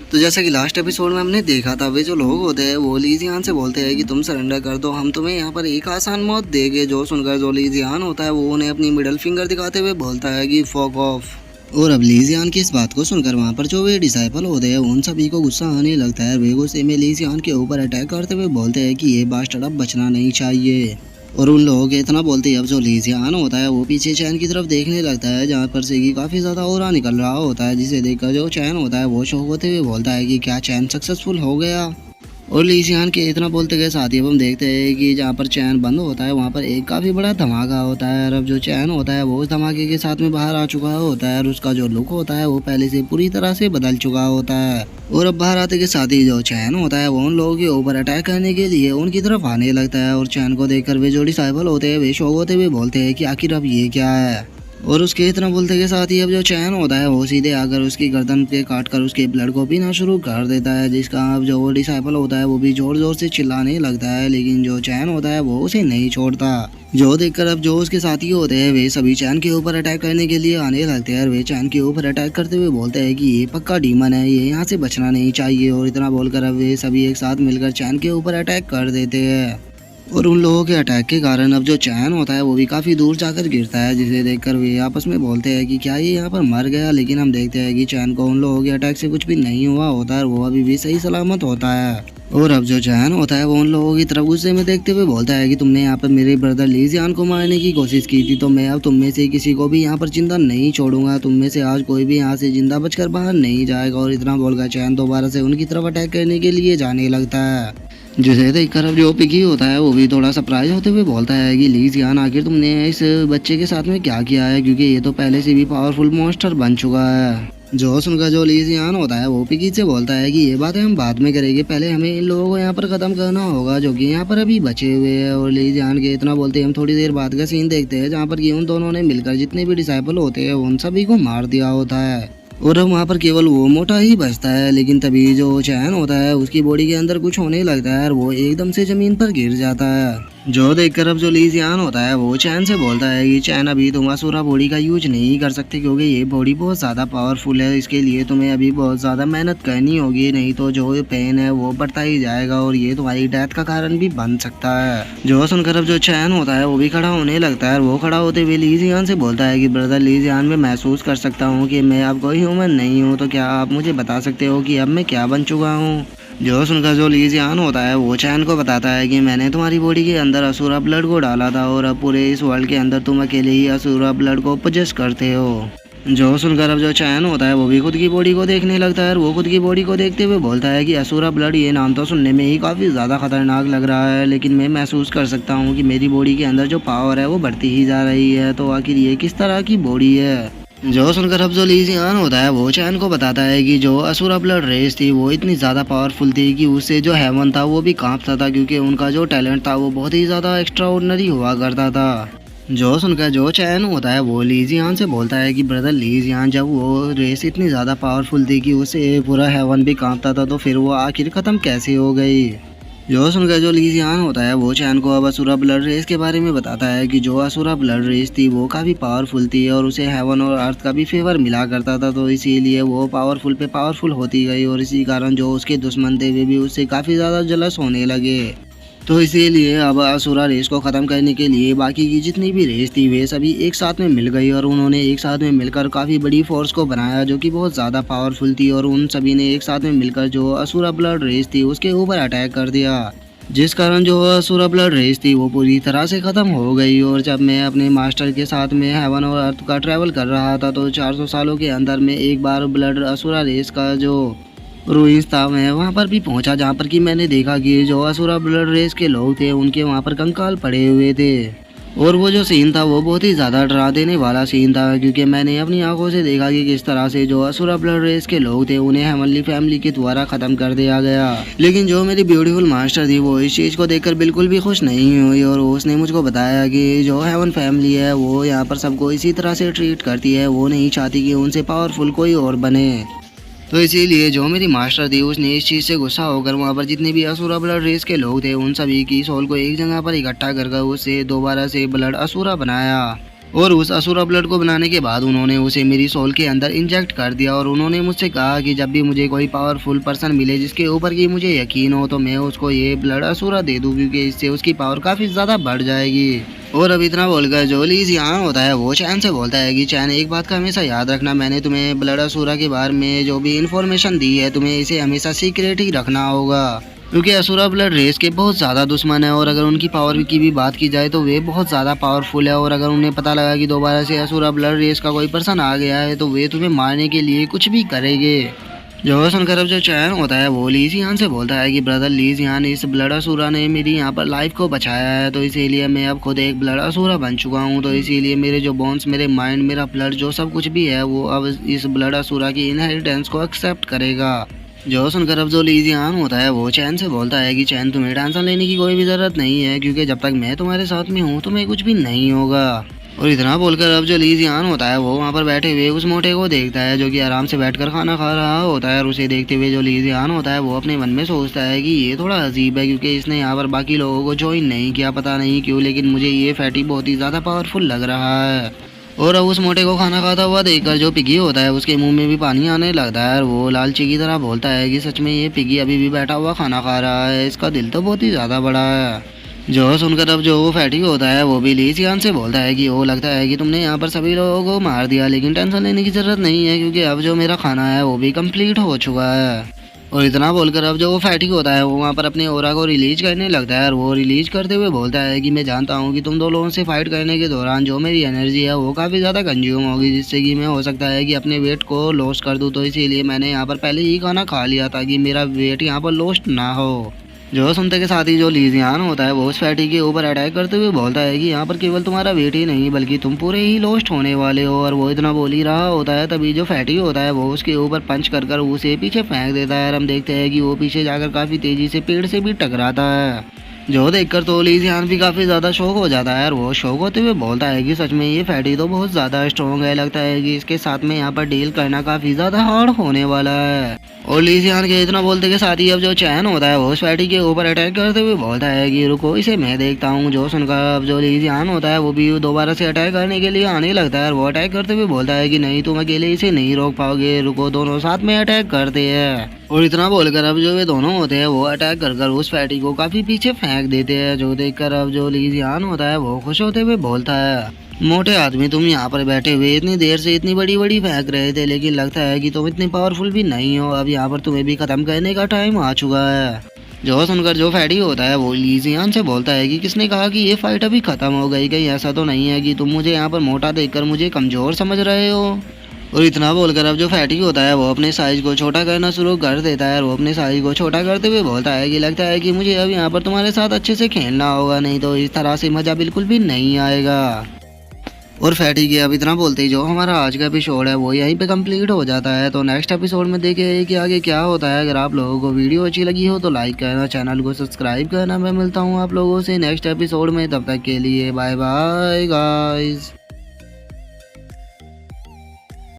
तो जैसा कि लास्ट एपिसोड में हमने देखा था, वे जो लोग होते हैं वो लीजियान से बोलते हैं कि तुम सरेंडर कर दो, हम तुम्हें यहाँ पर एक आसान मौत देंगे। जो सुनकर जो लीजियान होता है वो उन्हें अपनी मिडल फिंगर दिखाते हुए बोलता है कि फॉक ऑफ। और अब लीजियान की इस बात को सुनकर वहाँ पर जो वे डिसाइपल होते हैं उन सभी को गुस्सा आने लगता है। वे गुस्से में लीजियान के ऊपर अटैक करते हुए बोलते हैं कि ये बास्टर्ड अब बचना नहीं चाहिए। और उन लोगों के इतना बोलते ही अब जो लीजियान होता है वो पीछे चैन की तरफ देखने लगता है, जहाँ पर से कि काफ़ी ज़्यादा ऑरा निकल रहा होता है, जिसे देखकर जो चैन होता है वो शौक होते हुए बोलता है कि क्या चैन सक्सेसफुल हो गया। और लीजियान के इतना बोलते के साथ ही अब हम देखते हैं कि जहाँ पर चैन बंद होता है वहाँ पर एक काफ़ी बड़ा धमाका होता है। और अब जो चैन होता है वो उस धमाके के साथ में बाहर आ चुका होता है और उसका जो लुक होता है वो पहले से पूरी तरह से बदल चुका होता है। और अब बाहर आते के साथ ही जो चैन होता है वो उन लोगों के ऊपर अटैक करने के लिए उनकी तरफ आने लगता है। और चैन को देखकर वे जो डिसाइपल होते हैं वे शौक होते हुए बोलते हैं कि आखिर अब ये क्या है। और उसके इतना बोलते के साथ ही अब जो चैन होता है वो सीधे आकर उसकी गर्दन पे काट कर उसके ब्लड को पीना शुरू कर देता है, जिसका अब जो वो डिसाइपल होता है वो भी जोर जोर से चिल्लाने लगता है। लेकिन जो चैन होता है वो उसे नहीं छोड़ता। जो देखकर अब जो उसके साथी होते हैं वे सभी चैन के ऊपर अटैक करने के लिए आने लगते हैं। और वे चैन के ऊपर अटैक करते हुए बोलते हैं कि ये पक्का डीमन है, ये यहाँ से बचना नहीं चाहिए। और इतना बोलकर अब वे सभी एक साथ मिलकर चैन के ऊपर अटैक कर देते हैं। और उन लोगों के अटैक के कारण अब जो चैन होता है वो भी काफ़ी दूर जाकर गिरता है, जिसे देखकर वे आपस में बोलते हैं कि क्या ये यहाँ पर मर गया। लेकिन हम देखते हैं कि चैन को उन लोगों के अटैक से कुछ भी नहीं हुआ होता है और वो अभी भी सही सलामत होता है। और अब जो चैन होता है वो उन लोगों की तरफ गुस्से में देखते हुए बोलता है कि तुमने यहाँ पर मेरे ब्रदर लीजियान को मारने की कोशिश की थी, तो मैं अब तुम में से किसी को भी यहाँ पर जिंदा नहीं छोड़ूंगा। तुम में से आज कोई भी यहाँ से जिंदा बचकर बाहर नहीं जाएगा। और इतना बोलकर चैन दोबारा से उनकी तरफ अटैक करने के लिए जाने लगता है, जिसे देखकर अब जो पिकी होता है वो भी थोड़ा सरप्राइज होते हुए बोलता है कि लीजियान आखिर तुमने इस बच्चे के साथ में क्या किया है, क्योंकि ये तो पहले से भी पावरफुल मॉन्स्टर बन चुका है। जो सुनकर जो लीजियान होता है वो पिकी से बोलता है कि ये बातें हम बाद में करेंगे, पहले हमें इन लोगों को यहाँ पर खत्म करना होगा जो कि यहाँ पर अभी बचे हुए हैं। और लीजियान के इतना बोलते हम थोड़ी देर बाद का सीन देखते हैं, जहाँ पर कि उन दोनों ने मिलकर जितने भी डिसाइपल होते हैं उन सभी को मार दिया होता है। और अब वहाँ पर केवल वो मोटा ही बचता है। लेकिन तभी जो चैन होता है उसकी बॉडी के अंदर कुछ होने लगता है और वो एकदम से जमीन पर गिर जाता है। जो देखकर अब जो लीजियान होता है वो चैन से बोलता है कि चैन अभी तुम असुरा बॉडी का यूज नहीं कर सकते, क्योंकि ये बॉडी बहुत ज़्यादा पावरफुल है। इसके लिए तुम्हें अभी बहुत ज़्यादा मेहनत करनी होगी, नहीं तो जो पेन है वो बढ़ता ही जाएगा और ये तुम्हारी डेथ का कारण भी बन सकता है। जो सुनकर अब जो चैन होता है वो भी खड़ा होने लगता है। वो खड़ा होते हुए लीजियान से बोलता है कि ब्रदर लीजियान, मैं महसूस कर सकता हूँ कि मैं अब कोई ह्यूमन नहीं हूँ, तो क्या आप मुझे बता सकते हो कि अब मैं क्या बन चुका हूँ। जो सुनकर जो लीजियान होता है वो चैन को बताता है कि मैंने तुम्हारी बॉडी के अंदर असुरा ब्लड को डाला था और अब पूरे इस वर्ल्ड के अंदर तुम अकेले ही असुरा ब्लड को पोजेस करते हो। जो सुनकर अब जो चैन होता है वो भी खुद की बॉडी को देखने लगता है और वो खुद की बॉडी को देखते हुए बोलता है कि असुरा ब्लड, ये नाम तो सुनने में ही काफ़ी ज़्यादा खतरनाक लग रहा है, लेकिन मैं महसूस कर सकता हूँ कि मेरी बॉडी के अंदर जो पावर है वो बढ़ती ही जा रही है, तो आखिर ये किस तरह की बॉडी है। जो सुनकर अब जो लीजियान होता है वो चैन को बताता है कि जो असुरा ब्लड रेस थी वो इतनी ज़्यादा पावरफुल थी कि उससे जो हेवन था वो भी कांपता था, क्योंकि उनका जो टैलेंट था वो बहुत ही ज़्यादा एक्स्ट्रा ऑर्डिनरी हुआ करता था। जो सुनकर जो चैन होता है वो लीजियान से बोलता है कि ब्रदर लीजियान, जब वो रेस इतनी ज़्यादा पावरफुल थी कि उससे पूरा हेवन भी कांपता था, तो फिर वो आखिर ख़त्म कैसे हो गई। जो सुनकर जो लीजियान होता है वो चैन को अब असुरा ब्लड रेस के बारे में बताता है कि जो असुरा ब्लड रेस थी वो काफ़ी पावरफुल थी और उसे हेवन और अर्थ का भी फेवर मिला करता था, तो इसीलिए वो पावरफुल पे पावरफुल होती गई और इसी कारण जो उसके दुश्मन थे वे भी उससे काफ़ी ज़्यादा जलस होने लगे। तो इसीलिए अब असुरा रेस को ख़त्म करने के लिए बाकी की जितनी भी रेस थी वे सभी एक साथ में मिल गई और उन्होंने एक साथ में मिलकर काफ़ी बड़ी फोर्स को बनाया जो कि बहुत ज़्यादा पावरफुल थी। और उन सभी ने एक साथ में मिलकर जो असुरा ब्लड रेस थी उसके ऊपर अटैक कर दिया, जिस कारण जो असुरा ब्लड रेस थी वो पूरी तरह से ख़त्म हो गई। और जब मैं अपने मास्टर के साथ में हेवन और अर्थ का ट्रैवल कर रहा था तो 400 सालों के अंदर में एक बार ब्लड असुरा रेस का जो रूइंस था मैं वहाँ पर भी पहुँचा, जहाँ पर कि मैंने देखा कि जो असुरा ब्लड रेस के लोग थे उनके वहाँ पर कंकाल पड़े हुए थे। और वो जो सीन था वो बहुत ही ज़्यादा डरा देने वाला सीन था, क्योंकि मैंने अपनी आंखों से देखा कि किस तरह से जो असुरा ब्लड रेस के लोग थे उन्हें हेवनली फैमिली के द्वारा ख़त्म कर दिया गया। लेकिन जो मेरी ब्यूटीफुल मास्टर थी वो इस चीज़ को देखकर बिल्कुल भी खुश नहीं हुई और उसने मुझको बताया कि जो हेवन फैमिली है वो यहाँ पर सबको इसी तरह से ट्रीट करती है, वो नहीं चाहती कि उनसे पावरफुल कोई और बने। तो इसीलिए जो मेरी मास्टर थी उसने इस चीज़ से गुस्सा होकर वहाँ पर जितने भी असुरा ब्लड रेस के लोग थे उन सभी की सोल को एक जगह पर इकट्ठा कर उससे दोबारा से ब्लड असुरा बनाया। और उस असुरा ब्लड को बनाने के बाद उन्होंने उसे मेरी सोल के अंदर इंजेक्ट कर दिया और उन्होंने मुझसे कहा कि जब भी मुझे कोई पावरफुल पर्सन मिले जिसके ऊपर की मुझे यकीन हो तो मैं उसको ये ब्लड असुरा दे दूँ, क्योंकि इससे उसकी पावर काफ़ी ज़्यादा बढ़ जाएगी। और अब इतना बोलकर जो लीज यहाँ होता है वो चैन से बोलता है कि चैन, एक बात का हमेशा याद रखना, मैंने तुम्हें ब्लड असुरा के बारे में जो भी इन्फॉर्मेशन दी है तुम्हें इसे हमेशा सीक्रेट ही रखना होगा, क्योंकि असुरा ब्लड रेस के बहुत ज़्यादा दुश्मन है और अगर उनकी पावर की भी बात की जाए तो वे बहुत ज़्यादा पावरफुल है। और अगर उन्हें पता लगा कि दोबारा से असुरा ब्लड रेस का कोई पर्सन आ गया है तो वे तुम्हें मारने के लिए कुछ भी करेंगे। जो सुनकर अब जो चैन होता है वो लीजियान से बोलता है कि ब्रदर लीजियान, इस ब्लड असुरा ने मेरी यहाँ पर लाइफ को बचाया है, तो इसीलिए मैं अब खुद एक ब्लड असुरा बन चुका हूँ, तो इसीलिए मेरे जो बोन्स, मेरे माइंड, मेरा ब्लड, जो सब कुछ भी है वो अब इस ब्लड असुरा की इनहेरिटेंस को एक्सेप्ट करेगा। जो सुनकर अब जो लीजियान होता है वो चैन से बोलता है कि चैन, तुम्हें टेंशन लेने की कोई भी ज़रूरत नहीं है, क्योंकि जब तक मैं तुम्हारे साथ में हूँ तुम्हें कुछ भी नहीं होगा। और इतना बोलकर अब जो लीजियान होता है वो वहाँ पर बैठे हुए उस मोटे को देखता है जो कि आराम से बैठकर खाना खा रहा होता है। और उसे देखते हुए जो लीजियान होता है वो अपने मन में सोचता है कि ये थोड़ा अजीब है, क्योंकि इसने यहाँ पर बाकी लोगों को ज्वाइन नहीं किया, पता नहीं क्यों, लेकिन मुझे ये फैटी बहुत ही ज़्यादा पावरफुल लग रहा है। और अब उस मोटे को खाना खाता हुआ देखकर जो पिगी होता है उसके मुंह में भी पानी आने लगता है और वो लालची की तरह बोलता है कि सच में ये पिगी अभी भी बैठा हुआ खाना खा रहा है, इसका दिल तो बहुत ही ज़्यादा बड़ा है। जो सुनकर अब जो वो फैटी होता है वो भी लीजियान से बोलता है कि वो लगता है कि तुमने यहाँ पर सभी लोगों को मार दिया, लेकिन टेंशन लेने की ज़रूरत नहीं है, क्योंकि अब जो मेरा खाना है वो भी कंप्लीट हो चुका है। और इतना बोलकर अब जो वो फैटी होता है वो वहाँ पर अपने ओरा को रिलीज करने लगता है और वो रिलीज करते हुए बोलता है कि मैं जानता हूँ कि तुम दो लोगों से फाइट करने के दौरान जो मेरी एनर्जी है वो काफ़ी ज़्यादा कंज्यूम होगी, जिससे कि मैं हो सकता है कि अपने वेट को लॉस कर दूँ, तो इसीलिए मैंने यहाँ पर पहले ही खाना खा लिया ताकि मेरा वेट यहाँ पर लॉस्ट ना हो। जो सुनते के साथ ही जो लीजियान होता है वो उस फैटी के ऊपर अटैक करते हुए बोलता है कि यहाँ पर केवल तुम्हारा वेट ही नहीं बल्कि तुम पूरे ही लॉस्ट होने वाले हो। और वो इतना बोल ही रहा होता है तभी जो फैटी होता है वो उसके ऊपर पंच कर कर उसे पीछे फेंक देता है और हम देखते हैं कि वो पीछे जाकर काफ़ी तेज़ी से पेड़ से भी टकराता है। जो देखकर तो लीजियान भी काफ़ी ज़्यादा शौक हो जाता है और वो शौक होते हुए बोलता है कि सच में ये फैटी तो बहुत ज़्यादा स्ट्रॉन्ग है, लगता है कि इसके साथ में यहाँ पर डील करना काफ़ी ज़्यादा हार्ड होने वाला है। और लीजियान के इतना बोलते के साथ ही अब जो चैन होता है वो उस फैटी के ऊपर अटैक करते हुए बोलता है कि रुको, इसे मैं देखता हूँ। जो सुनकर अब जो लीजियान होता है वो भी दोबारा से अटैक करने के लिए आने लगता है और वो अटैक करते हुए बोलता है कि नहीं, तुम अकेले इसे नहीं रोक पाओगे, रुको, दोनों साथ में अटैक करते हैं। और इतना बोलकर अब जो वे दोनों होते हैं वो अटैक कर कर उस फैटी को काफ़ी पीछे फेंक देते हैं। जो देखकर अब जो लीजियान होता है वो खुश होते हुए बोलता है, मोटे आदमी, तुम यहाँ पर बैठे हुए इतनी देर से इतनी बड़ी बड़ी फेंक रहे थे, लेकिन लगता है कि तुम इतने पावरफुल भी नहीं हो, अब यहाँ पर तुम्हें भी खत्म करने का टाइम आ चुका है। जो सुनकर जो फैटी होता है वो लीजियान से बोलता है कि किसने कहा कि ये फाइट अभी खत्म हो गई, कहीं ऐसा तो नहीं है कि तुम मुझे यहाँ पर मोटा देखकर मुझे कमज़ोर समझ रहे हो। और इतना बोलकर अब जो फैटी होता है वो अपने साइज को छोटा करना शुरू कर देता है और वो अपने साइज को छोटा करते हुए बोलता है कि लगता है कि मुझे अब यहाँ पर तुम्हारे साथ अच्छे से खेलना होगा, नहीं तो इस तरह से मज़ा बिल्कुल भी नहीं आएगा। और फैटी के अब इतना बोलते ही जो हमारा आज का एपिसोड है वो यहीं पे कंप्लीट हो जाता है। तो नेक्स्ट एपिसोड में देखें कि आगे क्या होता है। अगर आप लोगों को वीडियो अच्छी लगी हो तो लाइक करना, चैनल को सब्सक्राइब करना। मैं मिलता हूँ आप लोगों से नेक्स्ट एपिसोड में, तब तक के लिए बाय बाय गाइस।